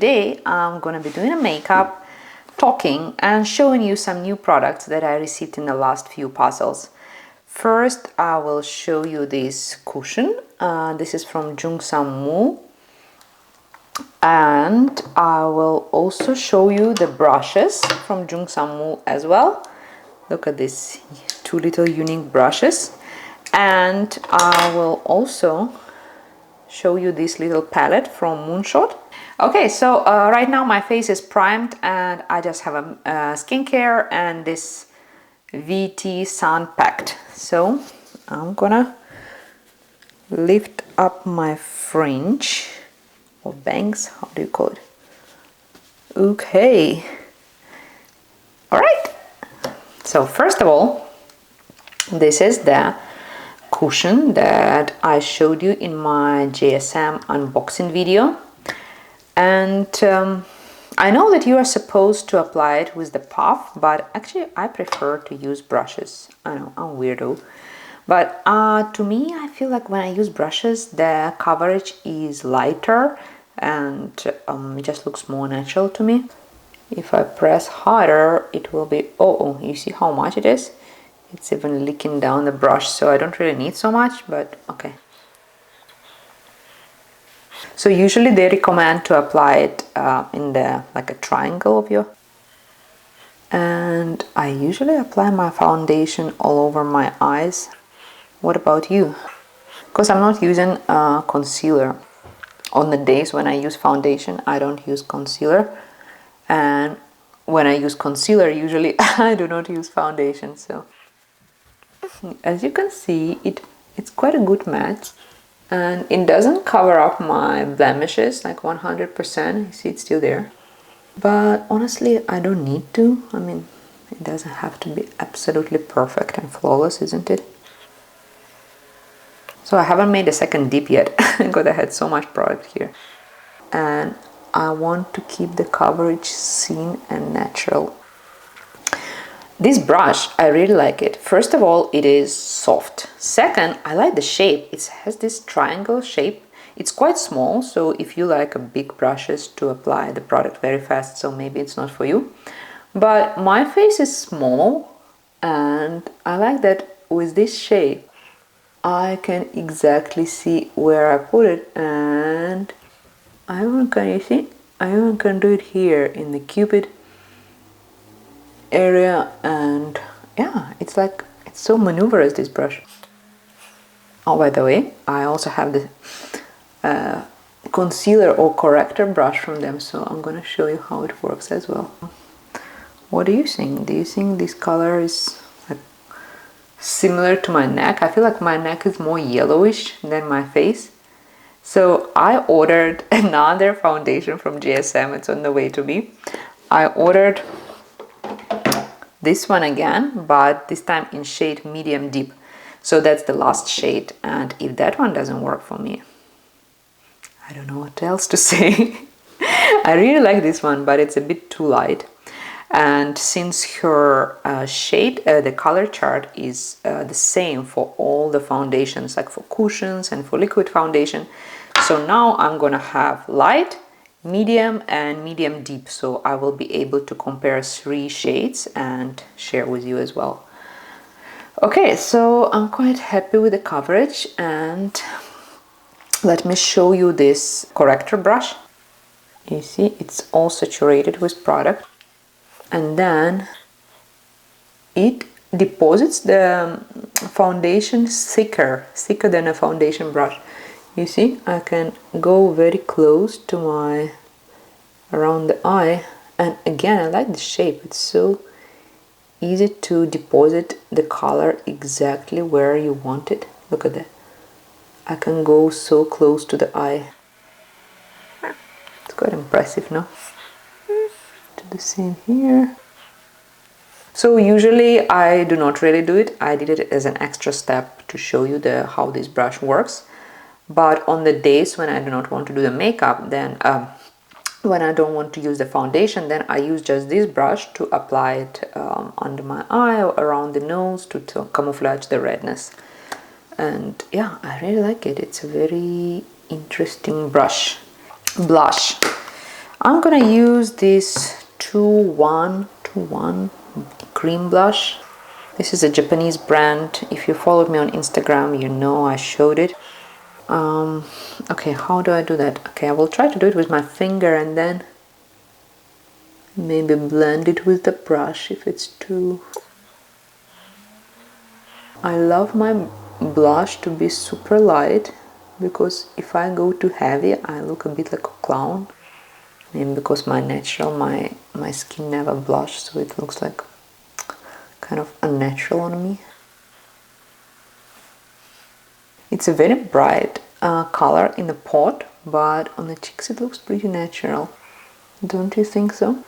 today I'm gonna be doing a makeup, talking and showing you some new products that I received in the last few puzzles. First, I will show you this cushion. This is from Jungsammu. And I will also show you the brushes from Jungsammu as well. Look at these two little unique brushes. And I will also show you this little palette from Moonshot. Okay, so right now my face is primed and I just have a skincare and this VT Sun Packed. So I'm gonna lift up my fringe or bangs, how do you call it? Okay, all right. So first of all, this is the cushion that I showed you in my GSM unboxing video, and I know that you are supposed to apply it with the puff, but actually I prefer to use brushes. I know, I'm a weirdo, but to me I feel like when I use brushes the coverage is lighter and it just looks more natural to me. If I press harder it will be, oh, you see how much it is? It's even leaking down the brush, so I don't really need so much, but okay. So usually they recommend to apply it in the like a triangle of your, and I usually apply my foundation all over my eyes. What about you? Because I'm not using concealer. On the days when I use foundation I don't use concealer, and when I use concealer usually I do not use foundation. So as you can see, it's quite a good match, and it doesn't cover up my blemishes like 100%. You see it's still there, but honestly I don't need to. I mean, it doesn't have to be absolutely perfect and flawless, isn't it? So I haven't made a second dip yet because I had so much product here, and I want to keep the coverage seen and natural. This brush, I really like it. First of all, it is soft. Second, I like the shape. It has this triangle shape. It's quite small, so if you like big brushes to apply the product very fast, so maybe it's not for you. But my face is small, and I like that with this shape, I can exactly see where I put it, and I even can, you see, I even can do it here in the cupid area, and yeah, it's like, it's so maneuverous, this brush. Oh, by the way, I also have the concealer or corrector brush from them, so I'm gonna show you how it works as well. What do you think? Do you think this color is like similar to my neck? I feel like my neck is more yellowish than my face. So I ordered another foundation from GSM. It's on the way to me. I ordered this one again, but this time in shade medium deep. So that's the last shade, and if that one doesn't work for me, I don't know what else to say. I really like this one, but it's a bit too light. And since her shade, the color chart is the same for all the foundations, like for cushions and for liquid foundation, so now I'm gonna have light, medium and medium deep, so I will be able to compare 3 shades and share with you as well. Okay, so I'm quite happy with the coverage, and let me show you this corrector brush. You see it's all saturated with product, and then it deposits the foundation thicker than a foundation brush. You see, I can go very close to my, around the eye, and again I like the shape. It's so easy to deposit the color exactly where you want it. Look at that. I can go so close to the eye. It's quite impressive, no? Do the same here. So usually I do not really do it. I did it as an extra step to show you how this brush works. But on the days when I do not want to do the makeup, then when I don't want to use the foundation, then I use just this brush to apply it under my eye or around the nose to camouflage the redness. And yeah, I really like it. It's a very interesting blush. I'm gonna use this 2-1 cream blush. This is a Japanese brand. If you followed me on Instagram, you know I showed it. Okay, how do I do that? Okay, I will try to do it with my finger and then maybe blend it with the brush if it's too... I love my blush to be super light, because if I go too heavy I look a bit like a clown. And because my skin never blush, so it looks like kind of unnatural on me. It's a very bright color in the pot, but on the cheeks it looks pretty natural. Don't you think so?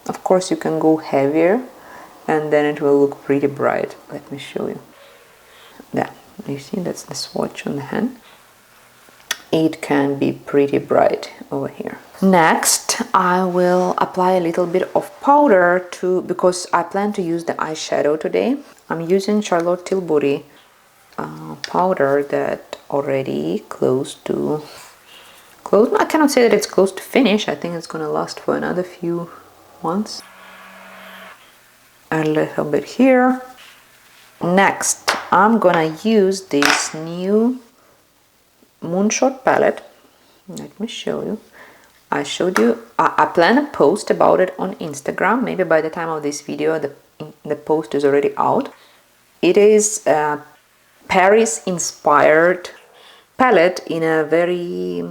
Of course you can go heavier and then it will look pretty bright. Let me show you. Yeah, you see, that's the swatch on the hand. It can be pretty bright over here. Next, I will apply a little bit of powder because I plan to use the eyeshadow today. I'm using Charlotte Tilbury powder that already I cannot say that it's close to finish. I think it's gonna last for another few months. A little bit here. Next, I'm gonna use this new Moonshot palette. Let me show you. I showed you, I plan a post about it on Instagram. Maybe by the time of this video the post is already out. It is a Paris inspired palette in a very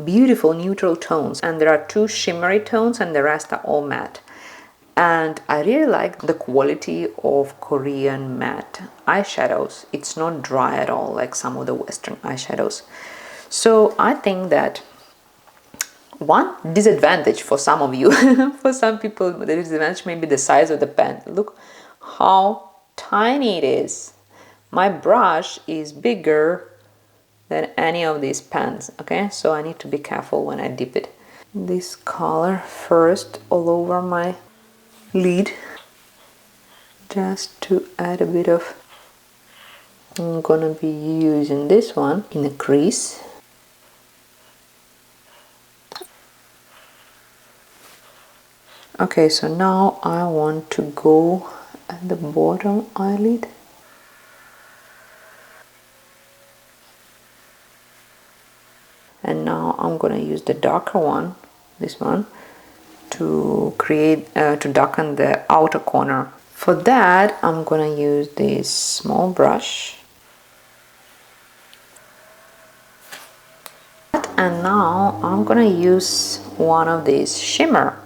beautiful neutral tones, and there are 2 shimmery tones and the rest are all matte. And I really like the quality of Korean matte eyeshadows. It's not dry at all like some of the Western eyeshadows. So I think that one disadvantage for some of you, for some people, the disadvantage may be the size of the pen. Look how tiny it is. My brush is bigger than any of these pens, okay? So I need to be careful when I dip it. This color first all over my lid, just to add a bit of... I'm gonna be using this one in a crease. Okay, so now I want to go at the bottom eyelid. And now I'm gonna use the darker one, this one, to darken the outer corner. For that, I'm gonna use this small brush. And now I'm gonna use one of these shimmer.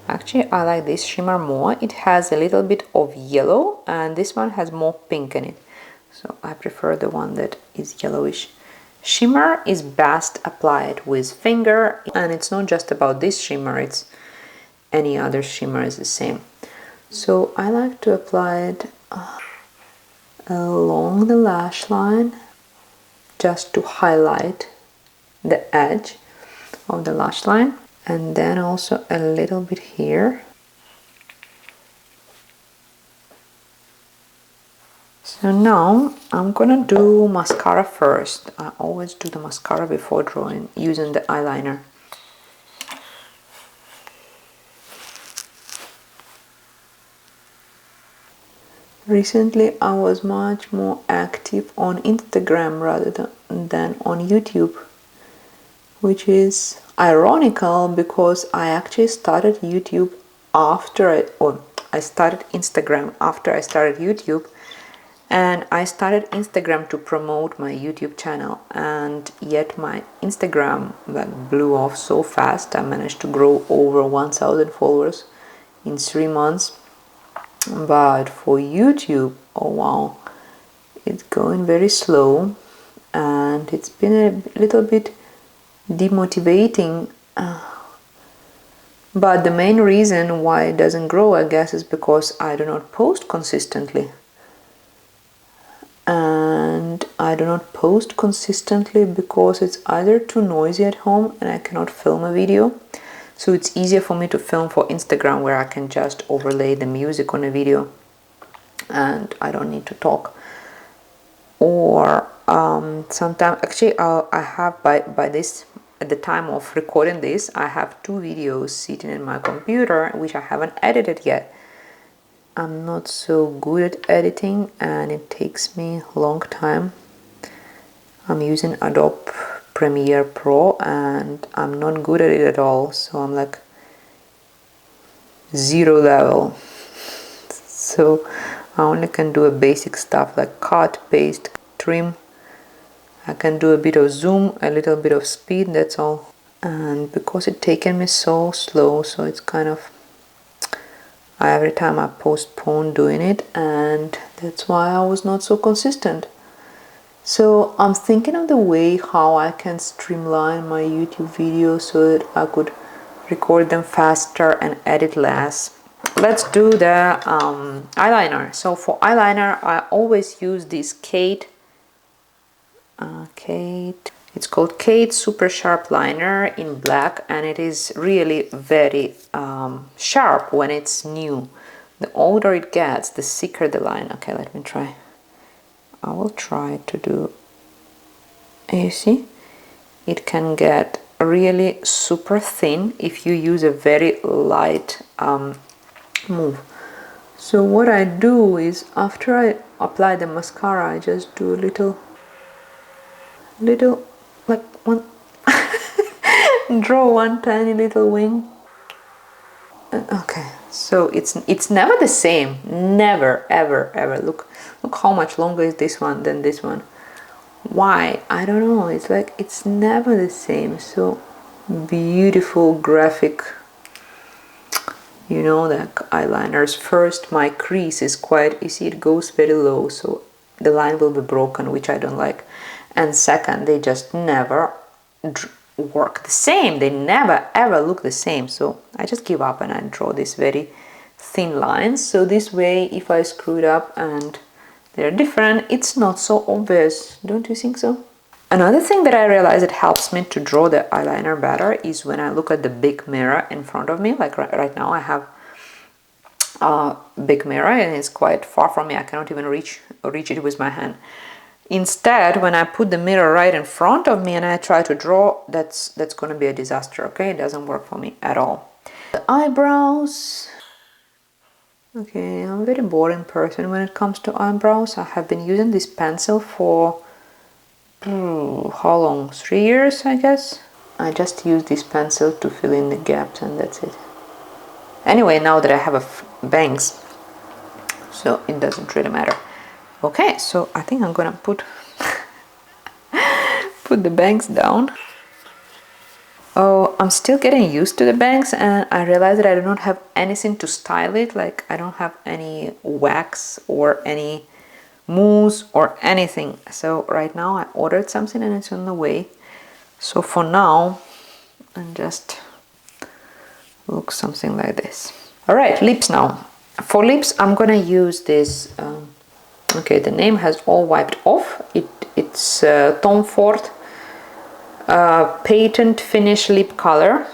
Actually, I like this shimmer more. It has a little bit of yellow and this one has more pink in it. So I prefer the one that is yellowish. Shimmer is best applied with finger, and it's not just about this shimmer, it's any other shimmer is the same. So I like to apply it along the lash line, just to highlight the edge of the lash line, and then also a little bit here. So now I'm gonna do mascara first. I always do the mascara before drawing, using the eyeliner. Recently I was much more active on Instagram rather than on YouTube, which is ironical because I actually started YouTube I started Instagram after I started YouTube. And I started Instagram to promote my YouTube channel, and yet my Instagram blew off so fast. I managed to grow over 1,000 followers in 3 months. But for YouTube, oh wow, it's going very slow, and it's been a little bit demotivating. But the main reason why it doesn't grow, I guess, is because I do not post consistently. And I do not post consistently because it's either too noisy at home and I cannot film a video. So it's easier for me to film for Instagram, where I can just overlay the music on a video and I don't need to talk. Or sometimes, actually, I have by this at the time of recording this, I have 2 videos sitting in my computer which I haven't edited yet. I'm not so good at editing and it takes me a long time. I'm using Adobe Premiere Pro and I'm not good at it at all, so I'm like 0 level. So I only can do a basic stuff like cut, paste, trim. I can do a bit of zoom, a little bit of speed, that's all. And because it's taken me so slow, so it's kind of, every time I postpone doing it, and that's why I was not so consistent. So I'm thinking of the way how I can streamline my YouTube videos so that I could record them faster and edit less. Let's do the eyeliner. So for eyeliner, I always use this Kate. It's called Kate Super Sharp Liner in black, and it is really very sharp when it's new. The older it gets, the thicker the line. Okay, let me try. I will try to do, you see, it can get really super thin if you use a very light move. So what I do is, after I apply the mascara, I just do a little like one draw one tiny little wing. Okay, so it's never the same, never ever. Look how much longer is this one than this one. Why? I don't know. It's like it's never the same. So beautiful graphic, you know, the eyeliners. First, my crease is quite, you see, it goes very low, so the line will be broken, which I don't like. And second, they just never work the same. They never ever look the same. So I just give up and I draw these very thin lines. So this way, if I screw it up and they're different, it's not so obvious. Don't you think so? Another thing that I realize it helps me to draw the eyeliner better is when I look at the big mirror in front of me. Like right now I have a big mirror and it's quite far from me. I cannot even reach it with my hand. Instead, when I put the mirror right in front of me and I try to draw, that's going to be a disaster, okay? It doesn't work for me at all. The eyebrows. Okay, I'm a very boring person when it comes to eyebrows. I have been using this pencil for how long? 3 years, I guess. I just use this pencil to fill in the gaps and that's it. Anyway, now that I have a bangs, so it doesn't really matter. Okay, so I think I'm gonna put the bangs down. Oh, I'm still getting used to the bangs and I realize that I do not have anything to style it. Like I don't have any wax or any mousse or anything. So right now I ordered something and it's on the way. So for now, and just look something like this. All right, lips now. For lips, I'm gonna use this. Okay, the name has all wiped off. It's Tom Ford Patent Finish Lip Color.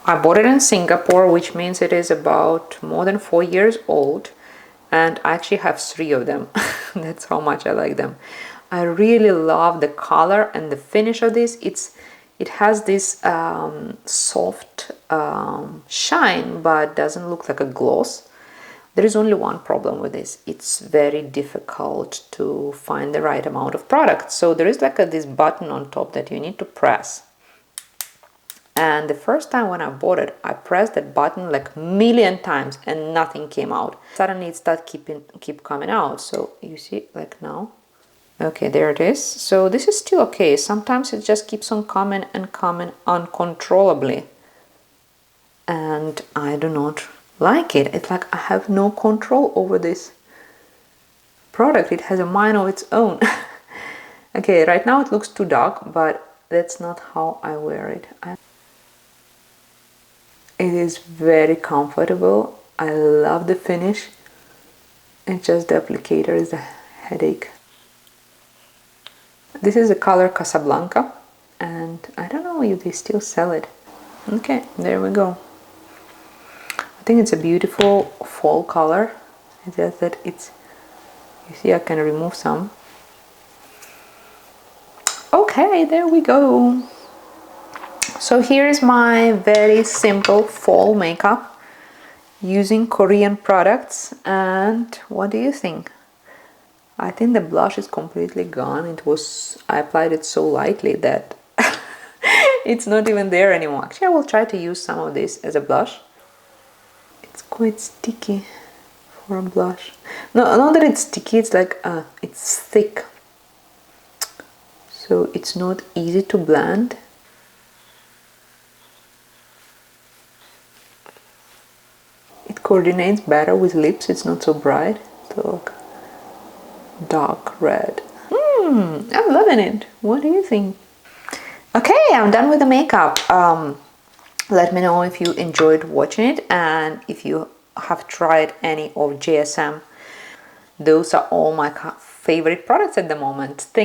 I bought it in Singapore, which means it is about more than 4 years old. And I actually have 3 of them. That's how much I like them. I really love the color and the finish of this. It has this soft shine, but doesn't look like a gloss. There is only one problem with this. It's very difficult to find the right amount of product. So there is like this button on top that you need to press. And the first time when I bought it, I pressed that button like a million times and nothing came out. Suddenly it started keep coming out. So you see, like now. Okay, there it is. So this is still okay. Sometimes it just keeps on coming and coming uncontrollably. And I do not like it. It's like I have no control over this product. It has a mind of its own. Okay, right now it looks too dark, but that's not how I wear it. It is very comfortable. I love the finish. It's just the applicator is a headache. This is the color Casablanca, and I don't know if they still sell it. Okay, there we go. I think it's a beautiful fall color. It's just that it's, you see, I can remove some. Okay, there we go. So here is my very simple fall makeup using Korean products. And what do you think? I think the blush is completely gone. I applied it so lightly that it's not even there anymore. Actually, I will try to use some of this as a blush. It's quite sticky for a blush. No, not that it's sticky, it's like it's thick. So it's not easy to blend. It coordinates better with lips, it's not so bright. So look, dark red. I'm loving it. What do you think? Okay, I'm done with the makeup. Let me know if you enjoyed watching it and if you have tried any of GSM. Those are all my favorite products at the moment.